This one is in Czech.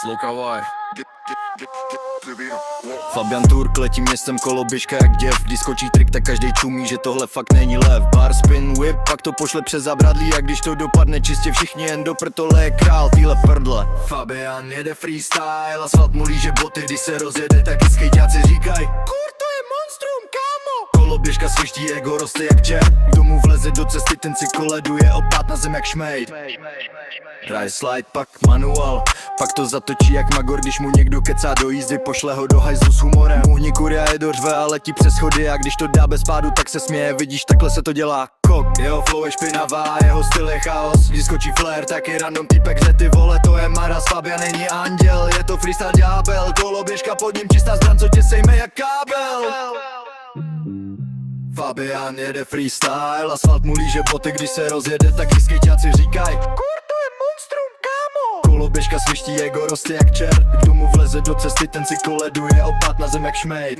Slokavaj. Fabian Turk letí městem koloběžka jak děv. Když skočí trik, tak každej čumí, že tohle fakt není lev. Bar spin whip, pak to pošle přes zabradlí. A když to dopadne čistě všichni jen do prtole je král týhle prdle. Fabian jede freestyle, asfalt mu líže boty. Když se rozjede, taky skejťáci říkaj kur, to je monstrum, kámo. Koloběžka sviští, ego roste jak čert. Kdo mu vleze do cesty, ten si koleduje opát na zem jak šmejd. Hraje slide, pak manuál, pak to zatočí jak magor. Když mu někdo kecá do jízdy, pošle ho do hajzlu s humorem. Muhni kuria je do řve a letí přes schody. A když to dá bez pádu, tak se směje, vidíš, takhle se to dělá kok. Jeho flow je špinavá, jeho styl je chaos. Když skočí flare, tak je random týpek, že ty vole, to je Maras. Fabian není anděl, je to freestyle ďábel. Koloběžka pod ním, čistá zbraň, co tě sejme jak kábel. Fabian jede freestyle, asfalt mu líže boty. Když se rozjede, taky skejťáci říkaj kur, to je monstrum, kámo. Koloběžka sviští, ego roste jak čert. Kdo mu vleze do cesty, ten si koleduje opát na zem jak šmejd.